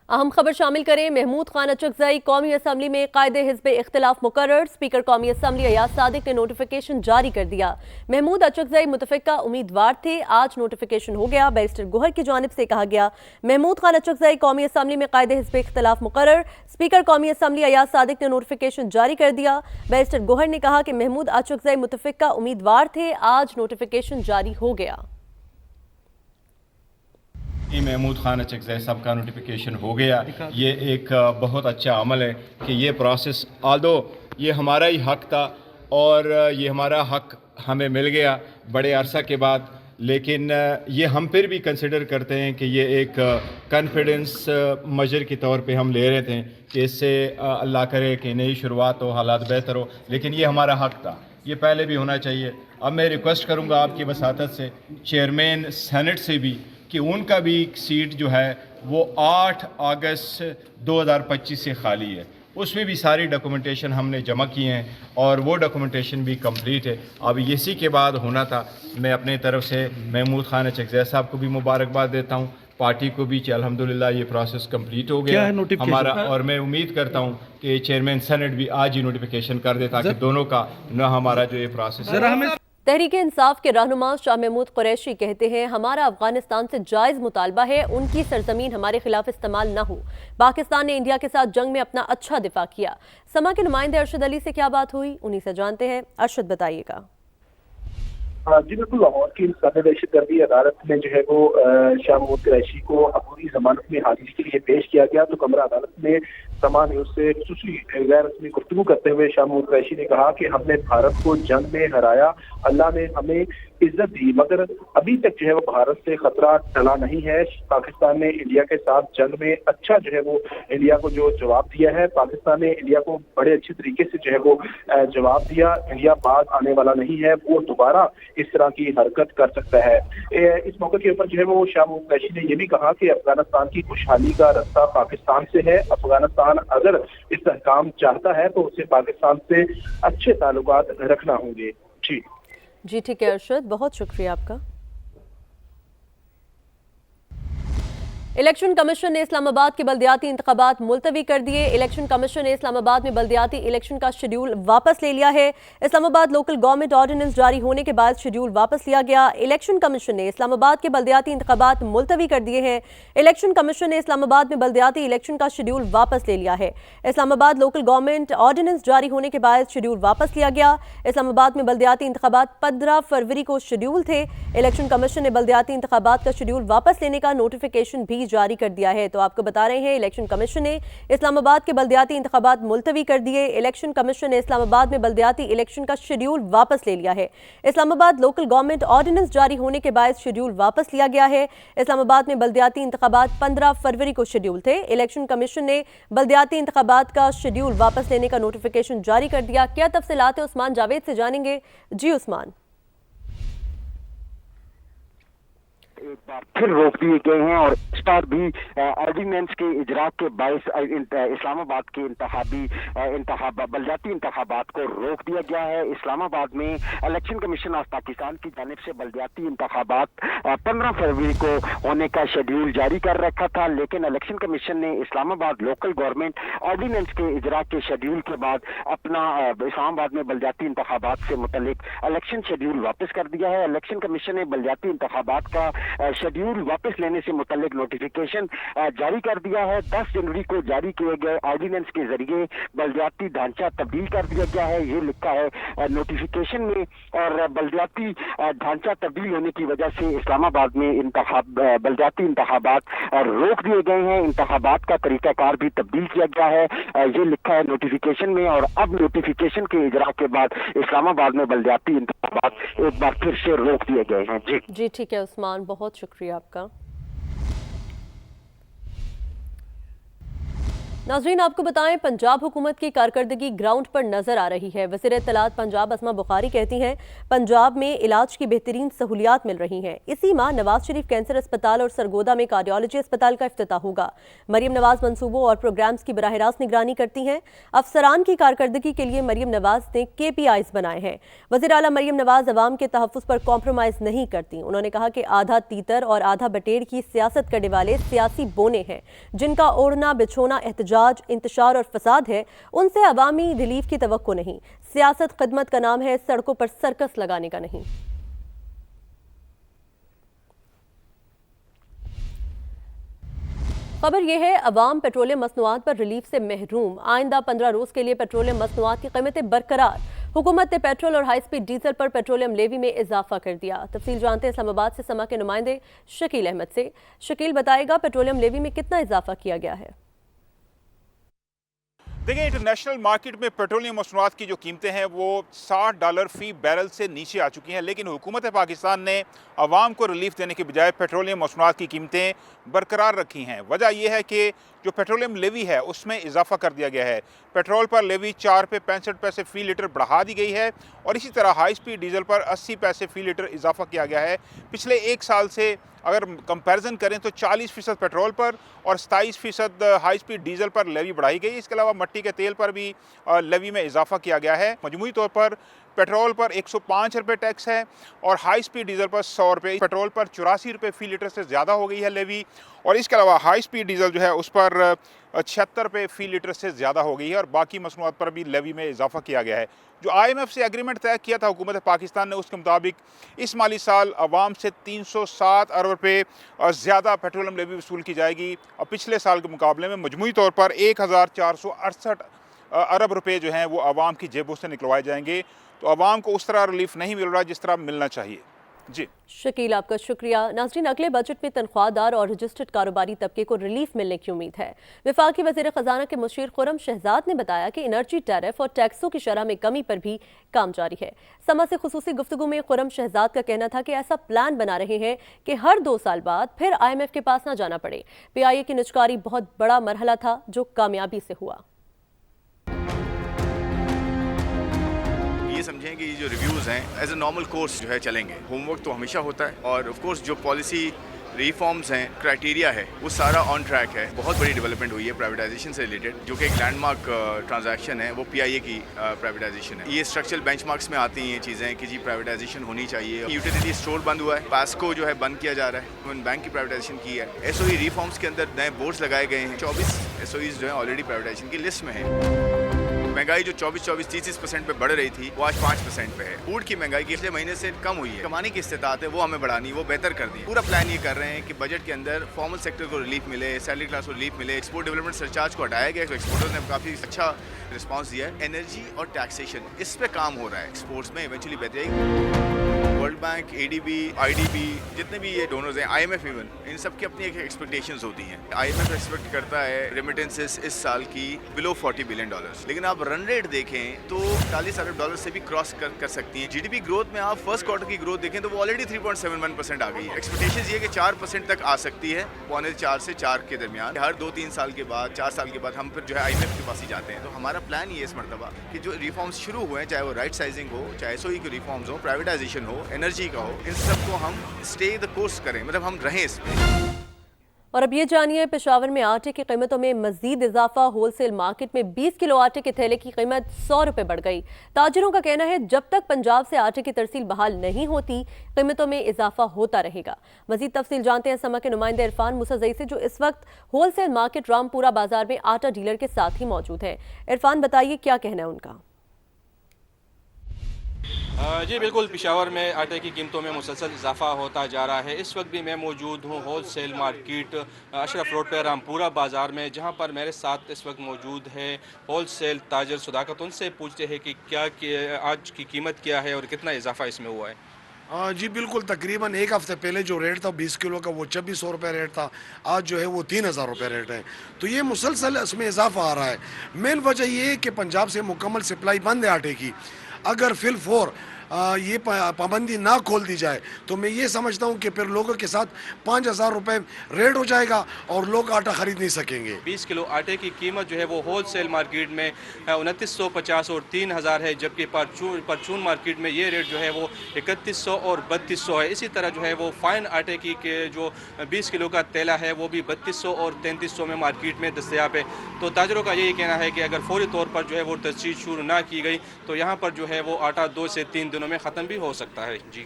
अहम खबर शामिल करें। महमूद खान अचकजई कौमी असम्बली में कायदे हिज़्ब इख्तिलाफ मुकर्रर। स्पीकर कौमी असम्बली अयाज सादिक ने नोटिफिकेशन जारी कर दिया। महमूद अचकजई मुतफ़िका उम्मीदवार थे, आज नोटिफिकेशन हो गया। बैरिस्टर गोहर की जानिब से कहा गया, महमूद खान अचकजई कौमी असम्बली में कायदे हिज़्ब इख्तिलाफ मुकर्रर। स्पीकर कौमी असम्बली अयाज सादिक ने नोटिफिकेशन जारी कर दिया। बैरिस्टर गोहर ने कहा कि महमूद अचकजई मुतफ़िका उम्मीदवार थे, आज नोटिफिकेशन जारी हो गया। महमूद खान अचकजई साहब का नोटिफिकेशन हो गया। ये एक बहुत अच्छा अमल है कि ये प्रोसेस आल्दो ये हमारा ही हक था और ये हमारा हक हमें मिल गया बड़े अरसा के बाद, लेकिन ये हम फिर भी कंसिडर करते हैं कि ये एक कॉन्फिडेंस मजर के तौर पे हम ले रहे थे कि इससे अल्लाह करे कि नई शुरुआत हो, हालात बेहतर हो, लेकिन ये हमारा हक था, ये पहले भी होना चाहिए। अब मैं रिक्वेस्ट करूँगा आपकी वसातत से चेयरमैन सेनेट से भी कि उनका भी सीट जो है वो 8 अगस्त 2025 से खाली है, उसमें भी सारी डॉक्यूमेंटेशन हमने जमा की हैं और वो डॉक्यूमेंटेशन भी कंप्लीट है। अब इसी के बाद होना था। मैं अपने तरफ से महमूद खान अचकजई साहब को भी मुबारकबाद देता हूँ, पार्टी को भी, अल्हम्दुलिल्लाह ये प्रोसेस कंप्लीट हो गया है हमारा, और मैं उम्मीद करता हूँ कि चेयरमैन सेनेट भी आज ही नोटिफिकेशन कर दे ताकि दोनों का न हमारा जो ये प्रोसेस है। तहरीक इंसाफ के रहनुमा शाह महमूद कुरैशी कहते हैं, हमारा अफगानिस्तान से जायज़ मुतालबा है उनकी सरजमीन हमारे खिलाफ इस्तेमाल न हो। पाकिस्तान ने इंडिया के साथ जंग में अपना अच्छा दिफा किया। समा के नुमाइंदे अरशद अली से क्या बात हुई, उन्हीं से जानते हैं। अरशद बताइएगा। जी बिल्कुल, लाहौर की सदर दहशतगर्दी अदालत में जो है वो शाह महमूद कुरैशी को अबूरी जमानत में हाजिरी के लिए पेश किया गया। तो कमरा अदालत में समा न्यूज से खुसूसी गैर रस्मी गुफ्तगू करते हुए शाह महमूद कुरैशी ने कहा कि हमने भारत को जंग में हराया, अल्लाह ने हमें इज्जत दी, मगर अभी तक जो है वो भारत से खतरा टला नहीं है। पाकिस्तान ने इंडिया के साथ जंग में अच्छा जो है वो इंडिया को जो जवाब दिया है, पाकिस्तान ने इंडिया को बड़े अच्छे तरीके से जो है वो जवाब दिया। इंडिया बाज आने वाला नहीं है, वो दोबारा इस तरह की हरकत कर सकता है। इस मौके के ऊपर जो है वो शाह महमूद कुरैशी ने यह भी कहा कि अफगानिस्तान की खुशहाली का रास्ता पाकिस्तान से है। अफगानिस्तान अगर इस्तेहकाम चाहता है तो उसे पाकिस्तान से अच्छे ताल्लुकात रखना होंगे। जी ठीक है अरशद, बहुत शुक्रिया आपका। इलेक्शन कमीशन ने इस्लामाबाद के बल्दियाती इंतखाबात मुलतवी कर दिए। इलेक्शन कमीशन ने इस्लामाबाद में बल्दियाती इलेक्शन का शेड्यूल वापस ले लिया है। इस्लामाबाद लोकल गवर्नमेंट ऑर्डिनेंस जारी होने के बाद शेड्यूल वापस लिया गया। इलेक्शन कमीशन ने इस्लामाबाद के बल्दियाती इंतखाबात मुलतवी कर दिए हैं। इलेक्शन कमीशन ने इस्लामाबाद में बल्दियाती इलेक्शन का शेड्यूल वापस ले लिया है। इस्लामाबाद लोकल गवर्नमेंट ऑर्डिनेंस जारी होने के बाद शेड्यूल वापस लिया गया। इस्लामाबाद में बल्दियाती इंतखाबात 15 फरवरी को शेड्यूल थे। इलेक्शन कमीशन ने बल्दियाती इंतखाबात का शेड्यूल वापस लेने का नोटिफिकेशन भी जारी कर दिया है। तो आपको बता रहे हैं, इलेक्शन कमीशन ने इस्लामाबाद के बल्दियाती इंतखाबात मुलतवी कर दिए। इलेक्शन कमीशन ने इस्लामाबाद में बल्दियाती इलेक्शन का शेड्यूल वापस ले लिया है। इस्लामाबाद लोकल गवर्नमेंट ऑर्डिनेंस जारी होने के बाद शेड्यूल वापस लिया गया है। इस्लामाबाद में बल्दियाती इंतखाबात 15 फरवरी को शेड्यूल थे। इलेक्शन कमीशन ने बल्दियाती इंतखाबात का शेड्यूल वापस लेने का नोटिफिकेशन जारी कर दिया। क्या तफसीलात है, उस्मान जावेद से जानेंगे। जी उस्मान। एक बार फिर रोक दिए गए हैं और इस बार भी ऑर्डिनेंस के इजरा के बायस इस्लामाबाद के बल्दियाती इंतखाबात को रोक दिया गया है। इस्लामाबाद में इलेक्शन कमीशन ऑफ पाकिस्तान की जानिब से बल्दियाती इंतखाबात 15 फरवरी को होने का शेड्यूल जारी कर रखा था, लेकिन इलेक्शन कमीशन ने इस्लामाबाद लोकल गवर्नमेंट ऑर्डिनेंस के इजरा के शेड्यूल के बाद अपना इस्लामाबाद में बल्दियाती इंतखाबात से मुतल्लिक इलेक्शन शेड्यूल वापस कर दिया है। इलेक्शन कमीशन ने बल्दियाती इंतखाबात का शेड्यूल वापस लेने से मुतल्लिक नोटिफिकेशन जारी कर दिया है। 10 जनवरी को जारी किए गए ऑर्डिनेंस के जरिए बल्दियाती ढांचा तब्दील कर दिया गया है, ये लिखा है नोटिफिकेशन में। और बल्दियाती ढांचा तब्दील होने की वजह से इस्लामाबाद में बल्दियाती इंतखाबात रोक दिए गए हैं। इंतखाबात का तरीकाकार भी तब्दील किया गया है, ये लिखा है नोटिफिकेशन में। और अब नोटिफिकेशन के इजरा के बाद इस्लामाबाद में बल्दियाती इंतखाबात एक बार फिर से रोक दिए गए हैं। जी ठीक है उस्मान, बहुत शुक्रिया आपका। नाज़रीन, आपको बताएं, पंजाब हुकूमत की कारकर्दगी ग्राउंड पर नजर आ रही है। वज़ीर इत्तलात पंजाब अस्मा बुखारी कहती हैं, पंजाब में इलाज की बेहतरीन सहूलियात मिल रही हैं। इसी माह नवाज शरीफ कैंसर अस्पताल और सरगोदा में कार्डियोलॉजी अस्पताल का इफ्तिताह होगा। मरियम नवाज मंसूबों और प्रोग्राम्स की बराह रास्त निगरानी करती हैं। अफसरान की कारकर्दगी के लिए मरियम नवाज ने KPIs बनाए हैं। वज़ीर आला मरियम नवाज अवाम के तहफ़्फ़ुज़ पर कॉम्प्रोमाइज़ नहीं करती। उन्होंने कहा कि आधा तीतर और आधा बटेर की सियासत करने वाले सियासी बोने हैं, जिनका ओढ़ना बिछोना इंतशार और फसाद है। उनसे अवामी रिलीफ की तवक्को नहीं। सियासत खिदमत का नाम है, सड़कों पर सर्कस लगाने का नहीं। खबर यह है, अवाम पेट्रोलियम मसनूआत पर रिलीफ से महरूम। आइंदा 15 रोज के लिए पेट्रोलियम मसनूआत की कीमतें बरकरार। हुकूमत ने पेट्रोल और हाई स्पीड डीजल पर पेट्रोलियम लेवी में इजाफा कर दिया। तफसील जानते हैं इस्लामाबाद से समा के नुमाइंदे शकील अहमद से। शकील, बताएगा पेट्रोलियम लेवी में कितना इजाफा किया गया है? देखिए, इंटरनेशनल मार्केट में पेट्रोलियम मसनूआत की जो कीमतें हैं वो $60 फी बैरल से नीचे आ चुकी हैं, लेकिन हुकूमत पाकिस्तान ने आवाम को रिलीफ देने के बजाय पेट्रोलियम मसनूआत की कीमतें बरकरार रखी हैं। वजह यह है कि जो पेट्रोलियम लेवी है उसमें इजाफा कर दिया गया है। पेट्रोल पर लेवी 4 रुपये 65 पैसे फ़ी लीटर बढ़ा दी गई है और इसी तरह हाई स्पीड डीजल पर 80 पैसे फ़ी लीटर इजाफा किया गया है। पिछले एक साल से अगर कंपैरिजन करें तो 40% पेट्रोल पर और 27% हाई स्पीड डीजल पर लेवी बढ़ाई गई। इसके अलावा मिट्टी के तेल पर भी लेवी में इजाफा किया गया है। मजमूई तौर पर पेट्रोल पर 105 रुपये टैक्स है और हाई स्पीड डीजल पर 100 रुपये। पेट्रोल पर 84 रुपये फ़ी लीटर से ज़्यादा हो गई है लेवी, और इसके अलावा हाई स्पीड डीजल जो है उस पर 76 रुपये फ़ी लीटर से ज़्यादा हो गई है और बाकी मसनूआत पर भी लेवी में इजाफा किया गया है। जो IMF से एग्रीमेंट तय किया था हुकूमत पाकिस्तान ने, उसके मुताबिक इस माली साल अवाम से 307 अरब रुपये ज़्यादा पेट्रोलियम लेवी वसूल की जाएगी और पिछले साल के मुकाबले में मजमूई तौर पर 1468 अरब रुपये जो हैं वो आवाम की जेबों से निकलवाए जाएंगे। तो आवाम को उस तरह रिलीफ नहीं मिल रहा जिस तरह मिलना चाहिए। जी शकील, आपका शुक्रिया। नाज़रीन, अगले बजट में तनख्वाहदार और रजिस्टर्ड कारोबारी तबके को रिलीफ मिलने की उम्मीद है। वफाकी वज़ीर ख़जाना के मुशीर खुर्रम शहजाद ने बताया कि एनर्जी टैरिफ और टैक्सों की शरह में कमी पर भी काम जारी है। समा से खुसूसी गुफ्तगू में खुर्रम शहजाद का कहना था कि ऐसा प्लान बना रहे हैं कि हर 2 साल बाद फिर IMF के पास ना जाना पड़े। PIA की निजकारी बहुत बड़ा मरहला था जो कामयाबी से हुआ। ये समझें कि ये जो रिव्यूज़ हैं एज ए नॉर्मल कोर्स जो है चलेंगे। होमवर्क तो हमेशा होता है और ऑफ कोर्स जो पॉलिसी रिफॉर्म्स हैं, क्राइटेरिया है, वो सारा ऑन ट्रैक है। बहुत बड़ी डेवलपमेंट हुई है प्राइवेटाइजेशन से रिलेटेड, जो कि एक लैंडमार्क ट्रांजैक्शन है, वो PIA की प्राइवेटाइजेशन है। ये स्ट्रक्चरल बेंचमार्क्स में आती हैं ये चीज़ें कि जी प्राइवेटाइजेशन होनी चाहिए। यूटिलिटी स्टोर बंद हुआ है, पास्को जो है बंद किया जा रहा है, उन बैंक की प्राइवेटाइजेशन की है। SOE रिफॉर्म्स के अंदर नए बोर्ड्स लगाए गए हैं। 24 SOEs जो है ऑलरेडी प्राइवेटाइजेशन की लिस्ट में है। महंगाई जो 24-30% पे बढ़ रही थी वो आज 5% पे है। फूड की महंगाई पिछले महीने से कम हुई है। कमाने की इस्तेताअत है वो हमें बढ़ानी, वो बेहतर कर दी। पूरा प्लान ये कर रहे हैं कि बजट के अंदर फॉर्मल सेक्टर को रिलीफ मिले, सैलरी क्लास को रिलीफ मिले। एक्सपोर्ट डेवलपमेंट सरचार्ज को हटाया गया, तो एक्सपोर्टर्स ने काफ़ी अच्छा रिस्पॉन्स दिया है। एनर्जी और टैक्सेशन, इस पे काम हो रहा है। एक्सपोर्ट्स में इवेंचुअली बेहतरी आएगी। वर्ल्ड बैंक, ADB, IDB, जितने भी ये डोनर्स हैं, IMF इवन, इन सब की अपनी एक एक्सपेक्टेशंस होती हैं। IMF एक्सपेक्ट करता है रेमिटेंसेस इस साल की बिलो $40 बिलियन, लेकिन आप रन रेट देखें तो $40 अरब से भी क्रॉस कर सकती हैं। GDP ग्रोथ में आप फर्स्ट क्वार्टर की ग्रोथ देखें तो वो ऑलरेडी 3.71% आ गई है। एक्सपेक्टेशन ये कि 4% तक आ सकती है, 3.25 से 4 के दरमियान। हर 2-3 साल के बाद, 4 साल के बाद हम फिर जो है IMF के पास ही जाते हैं। तो हमारा प्लान ये इस मरतबा कि जो रिफॉर्म्स शुरू हुए हैं, चाहे वो राइट साइजिंग हो, चाहे SOE के रिफॉर्म्स हो, प्राइवेटाइजेशन हो, एनर्जी का हो, इन सबको हम स्टे द कोर्स करें, मतलब हम रहें इसमें। और अब ये जानिए, पेशावर में आटे की कीमतों में मजीद इजाफा। होलसेल मार्केट में 20 किलो आटे के थैले की कीमत 100 रुपये बढ़ गई। ताजिरों का कहना है जब तक पंजाब से आटे की तरसील बहाल नहीं होती, कीमतों में इजाफा होता रहेगा। मजीद तफसील जानते हैं समा के नुमाइंदे इरफान मूसाजई से, जो इस वक्त होलसेल मार्केट रामपुरा बाजार में आटा डीलर के साथ ही मौजूद है। इरफान, बताइए क्या कहना है उनका। जी बिल्कुल, पेशावर में आटे की कीमतों में मुसलसल इजाफा होता जा रहा है। इस वक्त भी मैं मौजूद हूँ wholesale market Ashraf road पर रामपुरा बाज़ार में, जहाँ पर मेरे साथ इस वक्त मौजूद है होल सेल ताजर सदाकत। उनसे पूछते हैं कि आज की कीमत क्या है और कितना इजाफा इसमें हुआ है। जी बिल्कुल, तकरीबन एक हफ़्ते पहले जो रेट था 20 किलो का वो 2600 रुपये रेट था, आज जो है वो 3000 रुपये रेट है। तो ये मुसलसल इसमें इजाफा आ रहा है। मेन वजह ये है कि पंजाब से मुकम्मल सप्लाई बंद है आटे की। अगर फिल फोर ये पाबंदी ना खोल दी जाए तो मैं ये समझता हूँ कि फिर लोगों के साथ 5,000 रुपये रेट हो जाएगा और लोग आटा खरीद नहीं सकेंगे। 20 किलो आटे की कीमत जो है वो होल सेल मार्केट में 2950 और 3,000 है, जबकि परचून मार्केट में ये रेट जो है वो 3100 और 3200 है। इसी तरह जो है वो फाइन आटे की के जो 20 किलो का तेला है वो भी 3200 और 3300 में मार्केट में दस्तयाब है। तो ताजरों का यही कहना है कि अगर फौरी तौर पर जो है वो तजदीद शुरू ना की गई तो यहाँ पर जो है वो आटा 2 से 3 दिनों में ख़त्म भी हो सकता है। जी।